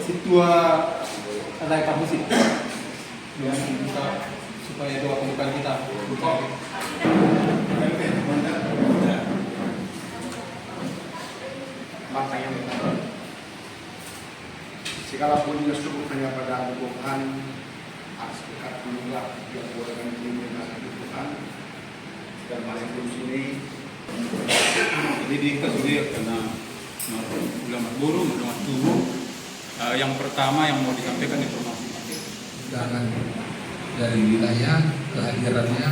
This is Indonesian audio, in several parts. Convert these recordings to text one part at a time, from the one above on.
situa alay musik yang kita supaya doa pembukaan kita makanya sekalipun dia cukup hanya pada Tuhan harus dekat menolak dia boleh dengan Tuhan dan masih di sini jadi kesulitan karena ulama guru ulama tubuh yang pertama yang mau disampaikan informasi undangan dari wilayah kehadirannya.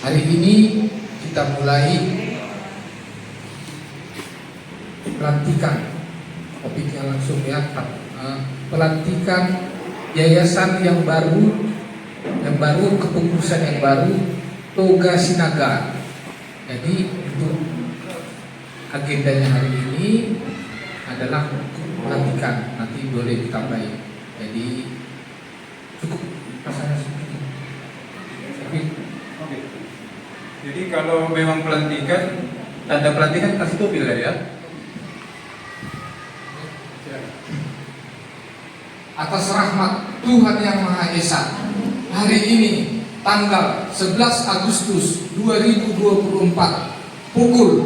Hari ini kita mulai pelantikan topiknya langsung ya, pelantikan yayasan yang baru kepengurusan yang baru Toga Sinaga. Jadi untuk agendanya hari ini adalah pelantikan, nanti boleh ditambahin. Jadi cukup rasanya seperti itu. Oke. Jadi kalau memang pelantikan, tanda pelantikan kasih topi ya. Atas rahmat Tuhan Yang Maha Esa, hari ini tanggal 11 Agustus 2024 pukul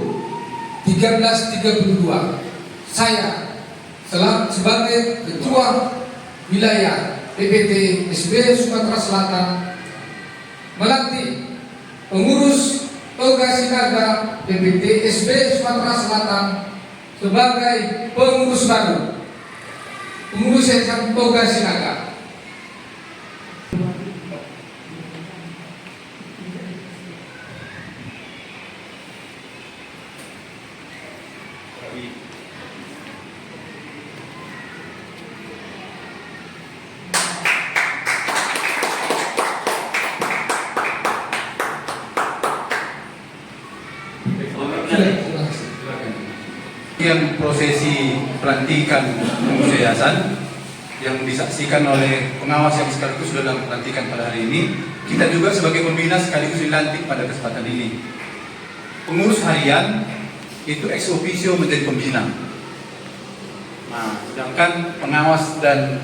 13.32 saya sebagai Ketua Wilayah PPT SB Sumatera Selatan melantik pengurus Toga Sinaga PPT SB Sumatera Selatan sebagai pengurus baru, pengurus yayasan Toga Sinaga. Yang prosesi pelantikan pengurus yayasan yang disaksikan oleh pengawas yang sekaligus dalam pelantikan pada hari ini, kita juga sebagai pembina sekaligus dilantik pada kesempatan ini. Pengurus harian itu ex officio menjadi pembina. Nah, sedangkan pengawas dan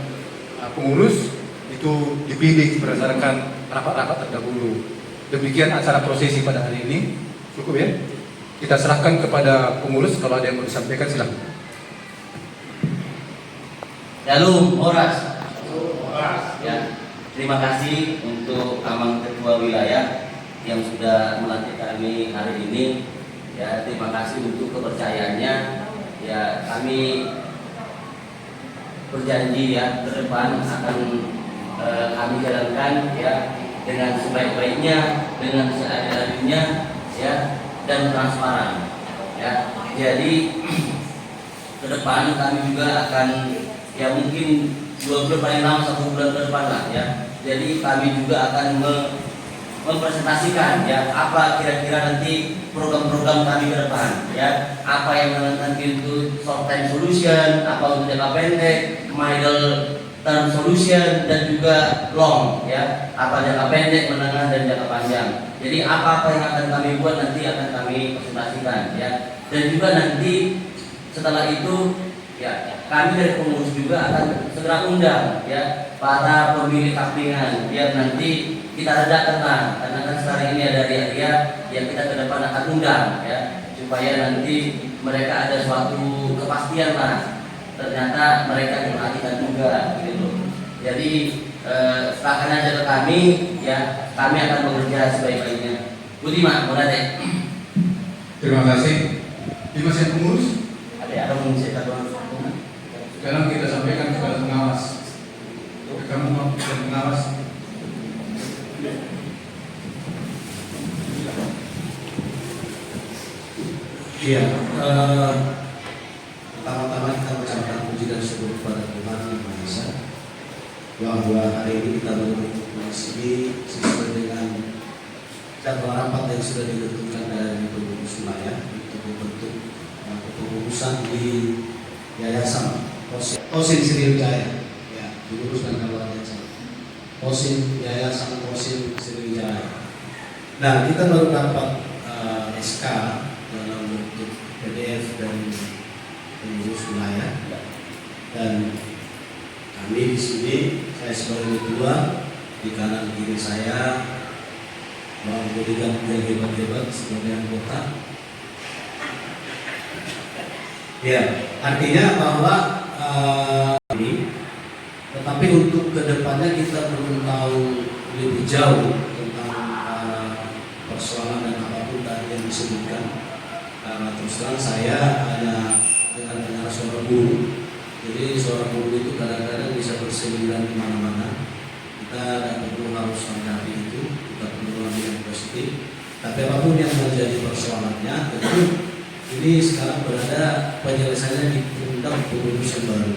pengurus itu dipilih berdasarkan rapat-rapat terdahulu. Demikian acara prosesi pada hari ini. Cukup ya? Kita serahkan kepada pengurus, kalau ada yang mau disampaikan silakan. Shalom, Horas. Ya, terima kasih untuk Amang Ketua Wilayah yang sudah melantik kami hari ini. Ya, terima kasih untuk kepercayaannya. Ya, kami berjanji ya ke depan akan kami jalankan ya dengan sebaik-baiknya, dengan seadil-adilnya ya, dan transparan ya. Jadi ke depan kami juga akan ya mungkin 2 bulan paling lama 1 bulan ke depan lah ya. Jadi kami juga akan mempresentasikan ya apa kira-kira nanti program-program kami ke depan ya, apa yang nanti itu short time solution, apa untuk jangka pendek, middle term solution, dan juga long ya, apa jangka pendek, menengah, dan jangka panjang. Jadi apa-apa yang akan kami buat nanti akan kami presentasikan ya. Dan juga nanti setelah itu ya kami dari pengurus juga akan segera undang ya para pemilik kaplingan biar nanti kita redakan lah, karena kan sekarang ini ada ria-ria yang kita ke depan akan undang ya, supaya nanti mereka ada suatu kepastian lah, ternyata mereka diperhatikan juga gitu. Jadi serahkan aja ke kami ya, kami akan bekerja sebaik-baiknya. Budiman, Monate. Terima kasih. Dimas yang pengurus, Ada mengisi kata. sekarang kita sampaikan kepada pengawas. Oke, kamu mau pengawas. Iya, pertama-tama kita mengucapkan puji dan syukur kepada Tuhan Yang Maha Esa bahwa hari ini kita berkumpul di sini sesuai dengan jadwal rapat yang sudah ditentukan dari pengurus wilayah untuk membentuk kepengurusan di Yayasan Osin Sriwijaya, ya, diurus dan kawan yayasan Osin, Yayasan Osin Sriwijaya. Nah, kita baru dapat SK dalam bentuk PDF dan pengurus wilayah, dan kami di sini, saya sebagai ketua, di kanan kiri saya Bang Bodyguard yang hebat-hebat sebagai anggota. Ya, artinya bahwa ini, tetapi untuk kedepannya kita belum tahu lebih jauh tentang persoalan dan apapun tadi yang disebutkan. Karena terus terang saya hanya dengan dengar suara burung. Jadi suara burung itu kadang-kadang bisa berseliweran di mana-mana. Kita tidak perlu harus menghadapi itu, kita perlu ambil yang positif. Tapi apapun yang menjadi persoalannya, tentu ini sekarang berada penyelesaiannya di undang pengurus yang baru.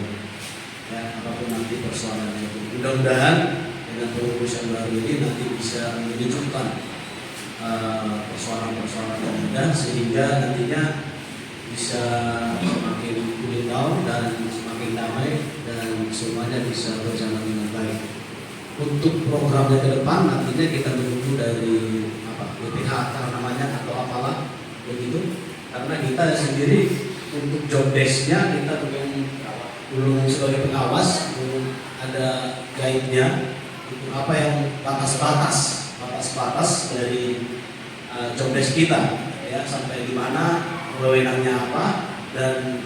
Ya, apapun nanti persoalannya itu, mudah-mudahan dengan pengurus yang baru ini nanti bisa menyejukkan persoalan-persoalan yang ada, sehingga nantinya bisa semakin cooling down dan semakin damai dan semuanya bisa berjalan dengan baik. Untuk programnya ke depan nantinya kita menunggu dari BPH namanya atau apalah begitu, karena kita sendiri untuk job desk-nya kita belum sebagai pengawas, belum ada guide-nya untuk apa yang batas-batas dari job desk kita, ya, sampai di mana wewenangnya apa dan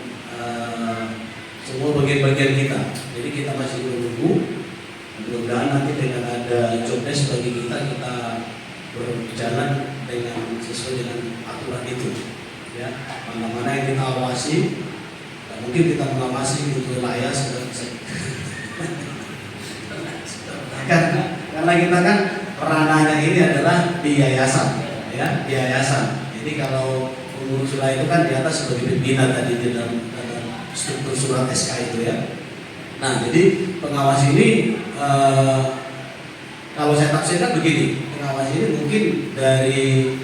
semua bagian-bagian kita. Jadi kita masih menunggu. Mudah-mudahan nanti dengan ada job desk bagi kita berjalan dengan sesuai dengan aturan itu. Ya, mana-mana yang kita awasi, mungkin kita mengawasi di wilayah karena kita kan ranahnya ini adalah di yayasan, ya, di yayasan. Jadi kalau pengurus wilayah itu kan di atas sebagai pimpinan tadi di dalam struktur surat SK itu, ya. Nah, jadi pengawas ini kalau saya tafsirkan begini, pengawas ini mungkin dari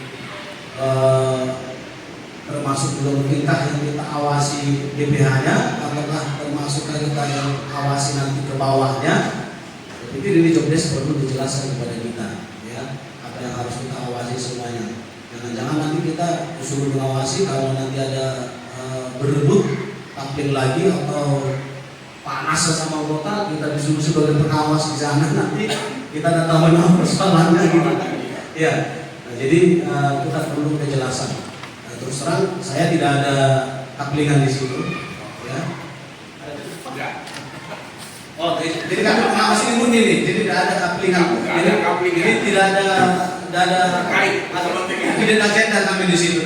termasuk belum tingkat yang kita awasi DPH-nya, ataukah termasuk kita yang awasi nanti ke bawahnya. Tapi ini job desk perlu dijelaskan kepada kita, ya, apa yang harus kita awasi semuanya. Jangan-jangan nanti kita disuruh mengawasi, kalau nanti ada berebut tampil lagi atau panas sama anggota, kita disuruh sebagai pengawas di sana, nanti kita tidak tahu mana persoalannya gitu. Ya, nah, jadi kita perlu kejelasan. Terus terang saya tidak ada kaplingan di situ, ya. Oh, jadi kan pengawas ini murni nih, jadi tidak ada kaplingan. Jadi tidak ada kait hidden agenda kami di situ.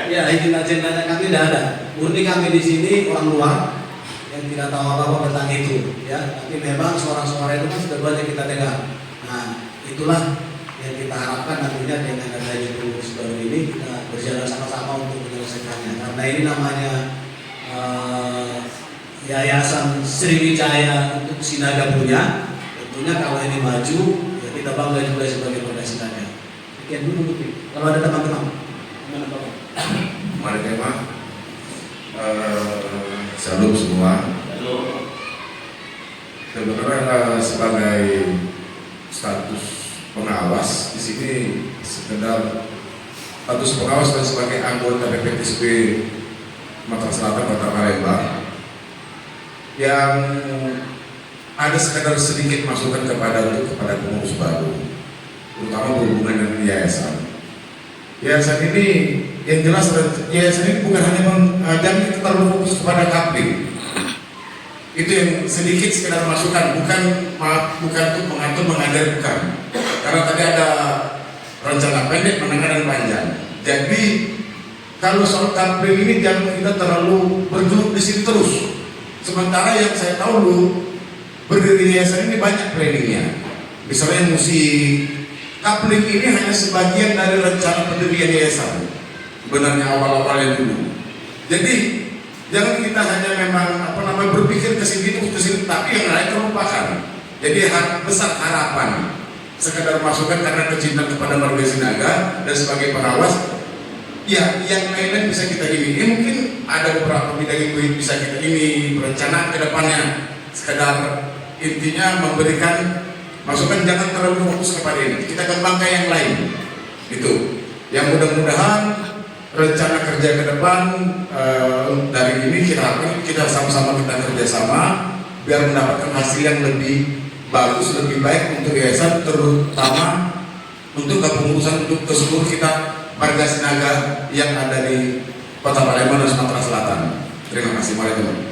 Ya, hidden agenda kami tidak ada. Murni kami di sini orang luar yang tidak tahu apa-apa tentang itu, ya. Tapi memang suara-suara itu kan sudah banyak kita dengar. Nah, itulah yang kita harapkan nantinya dengan adanya pengurus baru ini kita berjalan sama-sama untuk menyelesaikannya. Karena ini namanya Yayasan Sriwijaya untuk Sinaga punya. Tentunya kalau ini maju, ya kita bangga juga sebagai Polda Sinaga. Sekian dulu, Bukti. Kalau ada teman-teman, gimana Bapak? Mari tema. Salam semua. Sebenarnya sebagai status pengawas di sini sekedar status pengawas dan sebagai anggota PPTSB Mataram Selatan Kota Palembang yang ada sekedar sedikit masukan kepada pengurus baru, terutama berhubungan dengan yayasan. Yayasan ini yang jelas, yayasan ini bukan hanya jangan kita terlalu fokus kepada kapling. Itu yang sedikit sekedar masukan, bukan untuk mengatur mengajar, bukan. Karena tadi ada rencana pendek, menengah dan panjang. Jadi kalau soal kapling ini jangan kita terlalu bergelut di sini terus. Sementara yang saya tahu dulu berdiri yayasan ini banyak planningnya. Misalnya musik. Kapling ini hanya sebagian dari rencana pendirian yayasan. Sebenarnya awal-awalnya dulu. Jadi jangan kita hanya memang berpikir ke sini, tapi yang lain terlupakan. Jadi besar harapan, sekedar masukan karena kecintaan kepada warga Sinaga dan sebagai pengawas. Ya, yang lain-lain bisa kita ini. Mungkin ada beberapa bidang yang bisa kita ini perencanaan ke depannya. Sekedar intinya memberikan masukan, jangan terlalu fokus kepada ini. Kita kembangkan yang lain. Itu. Yang mudah-mudahan rencana kerja ke depan dari ini kita harapkan kita sama-sama kita kerjasama biar mendapatkan hasil yang lebih bagus, lebih baik untuk yayasan, terutama untuk kepengurusan untuk ke seluruh kita warga Sinaga yang ada di Kota Palembang dan Sumatera Selatan. Terima kasih. Waalaikumsalam.